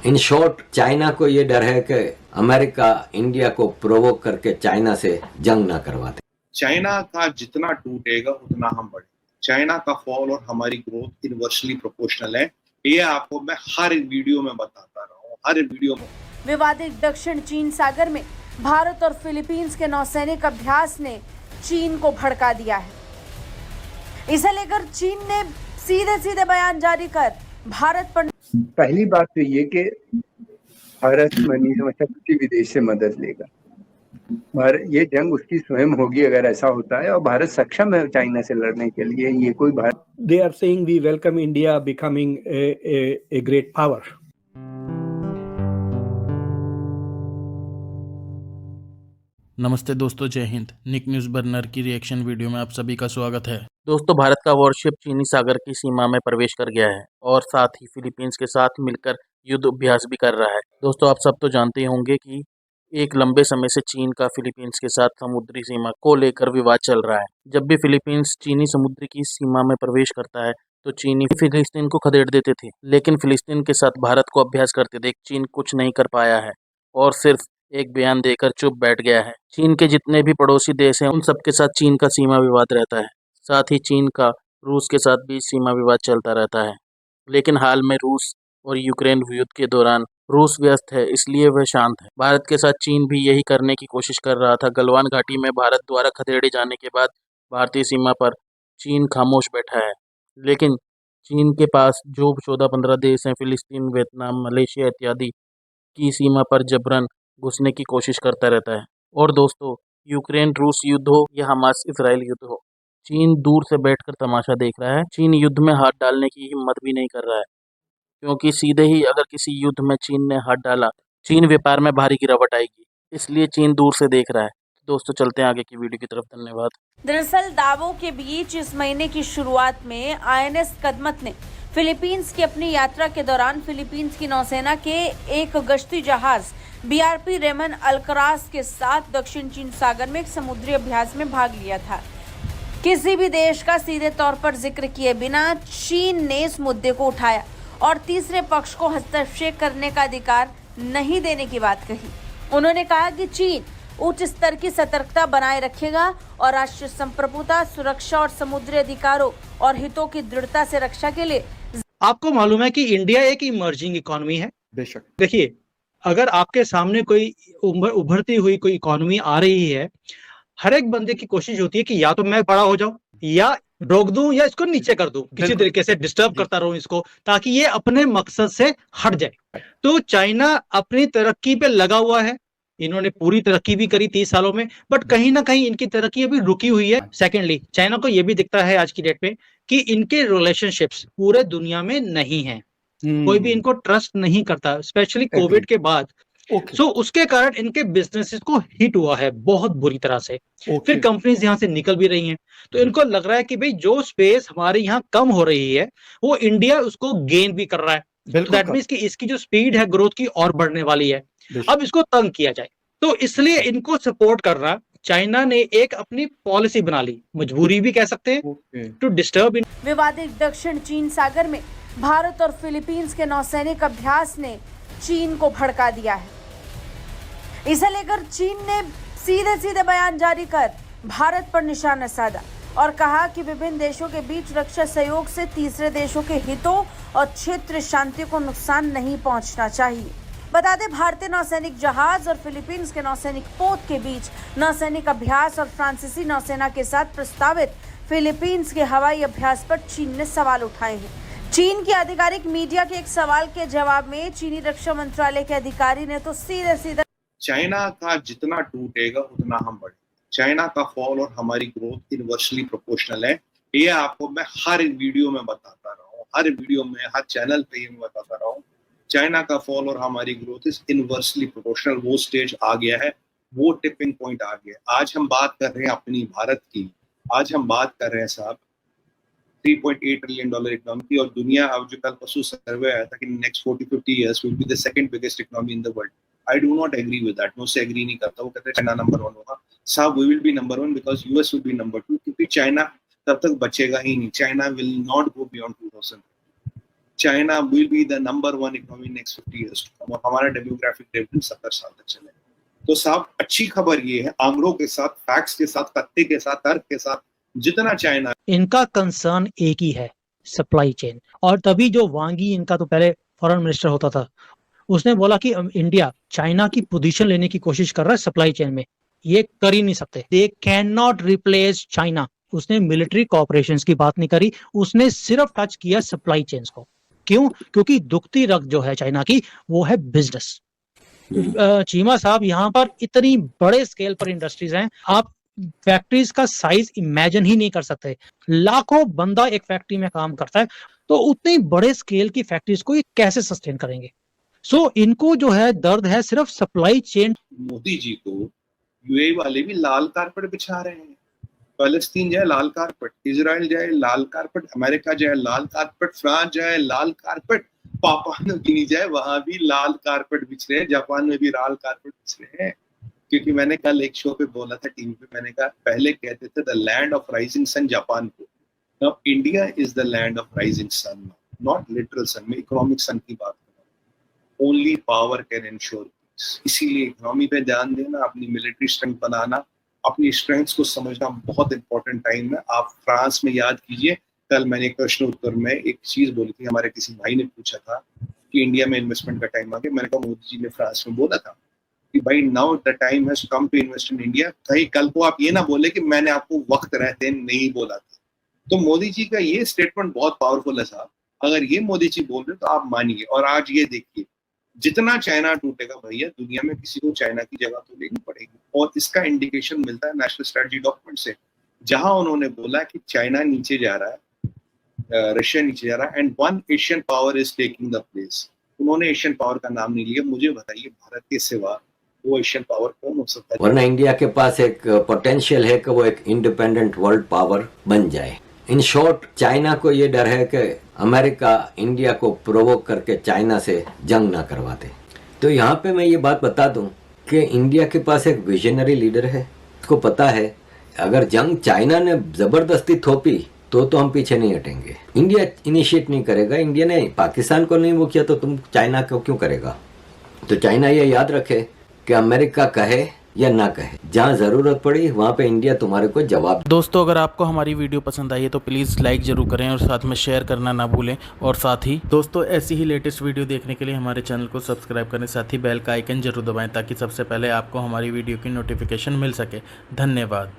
In short, China को ये डर है कि अमेरिका इंडिया को प्रोवोक करके चाइना से जंग ना करवा दे। चाइना का जितना टूटेगा उतना हम बढ़े। चाइना का फॉल और हमारी ग्रोथ इनवर्सली प्रोपोर्शनल है। ये आपको मैं हर वीडियो में बताता रहा हूँ, हर वीडियो में। विवादित दक्षिण चीन सागर में भारत और फिलीपींस के नौसैनिक अभ्यास ने चीन को भड़का दिया है। इसे लेकर चीन ने सीधे सीधे बयान जारी कर भारत पर पहली बात तो ये कि भारत नहीं समझता किसी भी देश से मदद लेगा। ये जंग उसकी स्वयं होगी अगर ऐसा होता है, और भारत सक्षम है चाइना से लड़ने के लिए। ये कोई Bharat They are saying we welcome India becoming a great power. नमस्ते दोस्तों, जय हिंद। निक न्यूज़ बर्नर की रिएक्शन वीडियो में आप सभी का स्वागत है। दोस्तों, भारत का वॉरशिप चीनी सागर की सीमा में प्रवेश कर गया है और साथ ही फिलीपींस के साथ मिलकर युद्ध अभ्यास भी कर रहा है। दोस्तों, आप सब तो जानते होंगे कि एक लंबे समय से चीन का फिलीपींस के साथ समुद्री सीमा को लेकर विवाद चल रहा है। जब भी फिलीपींस चीनी समुद्र की सीमा में प्रवेश करता है तो चीनी फिलिस्तीन को खदेड़ देते थे, लेकिन फिलिस्तीन के साथ भारत को अभ्यास करते देख चीन कुछ नहीं कर पाया है और सिर्फ एक बयान देकर चुप बैठ गया है। चीन के जितने भी पड़ोसी देश हैं उन सबके साथ चीन का सीमा विवाद रहता है। साथ ही चीन का रूस के साथ भी सीमा विवाद चलता रहता है, लेकिन हाल में रूस और यूक्रेन युद्ध के दौरान रूस व्यस्त है, इसलिए वह शांत है। भारत के साथ चीन भी यही करने की कोशिश कर रहा था। गलवान घाटी में भारत द्वारा खदेड़े जाने के बाद भारतीय सीमा पर चीन खामोश बैठा है, लेकिन चीन के पास जो 14-15 देश हैं, फिलिस्तीन, वियतनाम, मलेशिया इत्यादि की सीमा पर जबरन घुसने की कोशिश करता रहता है। और दोस्तों, यूक्रेन रूस युद्ध हो या हमास इसराइल युद्ध हो, चीन दूर से बैठकर तमाशा देख रहा है। चीन युद्ध में हाथ डालने की हिम्मत भी नहीं कर रहा है, क्योंकि सीधे ही अगर किसी युद्ध में चीन ने हाथ डाला, चीन व्यापार में भारी गिरावट आएगी, इसलिए चीन दूर से देख रहा है। दोस्तों, चलते हैं आगे की वीडियो की तरफ। धन्यवाद। दरअसल दावों के बीच इस महीने की शुरुआत में आईएनएस कदमत ने फिलीपींस की अपनी यात्रा के दौरान फिलीपींस की नौसेना के एक गश्ती जहाज बीआरपी रेमन अल्करास के साथ दक्षिण चीन सागर में एक समुद्री अभ्यास में भाग लिया था। किसी भी देश का सीधे तौर पर जिक्र किए बिना चीन ने इस मुद्दे को उठाया और तीसरे पक्ष को हस्तक्षेप करने का अधिकार नहीं देने की बात कही। उन्होंने कहा कि चीन उच्च स्तर की सतर्कता बनाए रखेगा और राष्ट्रीय संप्रभुता, सुरक्षा और समुद्री अधिकारों और हितों की दृढ़ता से रक्षा के लिए। आपको मालूम है कि इंडिया एक इमर्जिंग इकोनॉमी है। बेशक। देखिए, अगर आपके सामने कोई उभरती हुई कोई इकोनॉमी आ रही है, हर एक बंदे की कोशिश होती है कि या तो मैं बड़ा हो जाऊं या रोक दूं या इसको नीचे कर दूं, किसी तरीके से डिस्टर्ब करता रहूं इसको, ताकि ये अपने मकसद से हट जाए। तो चाइना अपनी तरक्की पे लगा हुआ है। इन्होंने पूरी तरक्की भी करी 30 सालों में, बट कहीं ना कहीं इनकी तरक्की अभी रुकी हुई है। सेकेंडली, चाइना को यह भी दिखता है आज की डेट में कि इनके रिलेशनशिप्स पूरे दुनिया में नहीं है। कोई भी इनको ट्रस्ट नहीं करता, स्पेशली कोविड के बाद। सो उसके कारण इनके बिजनेसेस को हिट हुआ है बहुत बुरी तरह से। फिर कंपनीज यहाँ से निकल भी रही हैं, तो इनको लग रहा है कि भाई जो स्पेस हमारे यहाँ कम हो रही है वो इंडिया उसको गेन भी कर रहा है। दैट मींस कि इसकी जो स्पीड है ग्रोथ की और बढ़ने वाली है। अब इसको तंग किया जाए, तो इसलिए इनको सपोर्ट करना चाइना ने एक अपनी पॉलिसी बना ली, मजबूरी भी कह सकते हैं, टू डिस्टर्ब। विवादित दक्षिण चीन सागर में भारत और फिलीपींस के नौसैनिक अभ्यास ने चीन को भड़का दिया है। इसे लेकर चीन ने सीधे सीधे बयान जारी कर भारत पर निशाना साधा और कहा कि विभिन्न देशों के बीच रक्षा सहयोग से तीसरे देशों के हितों और क्षेत्रीय शांति को नुकसान नहीं पहुंचना चाहिए। बता दें, भारतीय नौसैनिक जहाज और फिलीपींस के नौसैनिक पोत के बीच नौसैनिक अभ्यास और फ्रांसीसी नौसेना के साथ प्रस्तावित फिलीपींस के हवाई अभ्यास पर चीन ने सवाल उठाए हैं। चीन की आधिकारिक मीडिया के एक सवाल के जवाब में चीनी रक्षा मंत्रालय के अधिकारी ने तो सीधे सीधे चाइना का जितना टूटेगा उतना हम बढ़े। चाइना का फॉल और हमारी ग्रोथ इनवर्सली प्रोपोर्शनल है। ये आपको मैं हर वीडियो में बताता रहा हूँ, हर वीडियो में, हर चैनल पे मैं बताता रहा हूँ। चाइना का फॉल और हमारी ग्रोथ इज इनवर्सली प्रोपोर्शनल। वो स्टेज आ गया है, वो टिपिंग पॉइंट आ गया। आज हम बात कर रहे हैं अपनी भारत की, आज हम बात कर रहे हैं साहब $3.8 ट्रिलियन इकोनॉमी की, और दुनिया, अब जो कल परसों सर्वे आया था कि next 40-50 years will be the second biggest economy in the world. I do not agree with that, मैं उससे एग्री नहीं करता। वो कहते हैं चाइना नंबर 1 होगा। साहब, we will be number 1 because US will be number 2, क्योंकि चाइना तब तक बचेगा ही नहीं। China will not go beyond 2000। China will be the number 1 economy next 50 years to come, और हमारा डेमोग्राफिक डिविडेंड 70 साल तक चलेगा। तो साहब अच्छी खबर ये है, आंकड़ों के साथ, फैक्ट्स के साथ, तथ्य के साथ, तर्क के साथ, जितना चाइना, इनका कंसर्न एक ही है, सप्लाई चेन। और तभी जो वांग यी, इनका तो पहले फॉरेन मिनिस्टर होता था, उसने बोला कि इंडिया चाइना की पोजीशन लेने की कोशिश कर रहा है सप्लाई चेन में, ये कर ही नहीं सकते, they can not replace China. उसने मिलिट्री कोऑपरेशंस की बात नहीं करी, उसने सिर्फ टच किया सप्लाई चेन्स को। क्यों? क्योंकि दुखती रग जो है चाइना की, वो है बिजनेस। चीमा साहब, यहाँ पर इतनी बड़े स्केल पर इंडस्ट्रीज हैं, आप फैक्ट्रीज का साइज इमेजिन ही नहीं कर सकते। लाखों बंदा एक फैक्ट्री में काम करता है, तो उतनी बड़े स्केल की फैक्ट्रीज को ये कैसे सस्टेन करेंगे? सो इनको जो है दर्द है सिर्फ सप्लाई चेन। मोदी जी को यूएई वाले भी लाल कारपेट बिछा रहे हैं। फलस्तीन जाए लाल कारपेट, इजराइल जाए लाल कारपेट, अमेरिका जाए लाल कारपेट, फ्रांस जाए लाल कारपेट, पापुआ न्यू गिनी जाए वहां भी लाल कारपेट बिछ रहे हैं, जापान में भी लाल कारपेट बिछ रहे हैं। क्योंकि मैंने कल एक शो पे बोला था टीवी पे, मैंने कहा पहले कहते थे the land of rising sun Japan को, now India is the land of rising sun, not literal sun, मैं इकोनॉमिक सन की बात कर रहा हूँ। Only power can ensure peace. इसीलिए इकोनॉमी पे ध्यान देना, अपनी मिलिट्री स्ट्रेंथ बनाना, अपनी स्ट्रेंथ्स को समझना बहुत इंपॉर्टेंट टाइम है। आप फ्रांस में याद कीजिए, कल मैंने प्रश्न उत्तर में एक चीज बोली थी, हमारे किसी भाई ने पूछा था कि इंडिया में इन्वेस्टमेंट का टाइम आ गया। मैंने कहा मोदी जी ने फ्रांस में बोला था कि भाई now the time has come to invest in India. कहीं कल को आप ये ना बोले कि मैंने आपको वक्त रहते नहीं बोला था। तो मोदी जी का ये स्टेटमेंट बहुत पावरफुल है साहब, अगर ये मोदी जी बोल रहे तो आप मानिए। और आज ये देखिए, जितना चाइना टूटेगा भैया, दुनिया में किसी को चाइना की जगह तो लेनी पड़ेगी। और इसका इंडिकेशन मिलता है नेशनल स्ट्रेटजी डॉक्यूमेंट से, जहां उन्होंने बोला कि चाइना नीचे जा रहा है, रशिया नीचे जा रहा है, and one Asian power is taking the place. उन्होंने एशियन पावर का नाम नहीं लिया। मुझे बताइए भारत के सिवा वो एशियन पावर कौन हो सकता है? वरना इंडिया के पास एक पोटेंशियल है कि वो एक इंडिपेंडेंट वर्ल्ड पावर बन जाए। इन शॉर्ट, चाइना को ये डर है कि अमेरिका इंडिया को प्रोवोक करके चाइना से जंग ना करवाते। तो यहाँ पे मैं ये बात बता दूं कि इंडिया के पास एक विजनरी लीडर है, उसको पता है अगर जंग चाइना ने जबरदस्ती थोपी तो हम पीछे नहीं हटेंगे। इंडिया इनिशिएट नहीं करेगा। इंडिया ने पाकिस्तान को नहीं वो किया तो तुम चाइना को क्यों करेगा? तो चाइना ये याद रखे कि अमेरिका कहे या ना कहे, जहाँ जरूरत पड़ी वहाँ पे इंडिया तुम्हारे को जवाब। दोस्तों, अगर आपको हमारी वीडियो पसंद आई है तो प्लीज़ लाइक ज़रूर करें और साथ में शेयर करना ना भूलें। और साथ ही दोस्तों, ऐसी ही लेटेस्ट वीडियो देखने के लिए हमारे चैनल को सब्सक्राइब करें, साथ ही बेल का आइकन जरूर दबाएं ताकि सबसे पहले आपको हमारी वीडियो की नोटिफिकेशन मिल सके। धन्यवाद।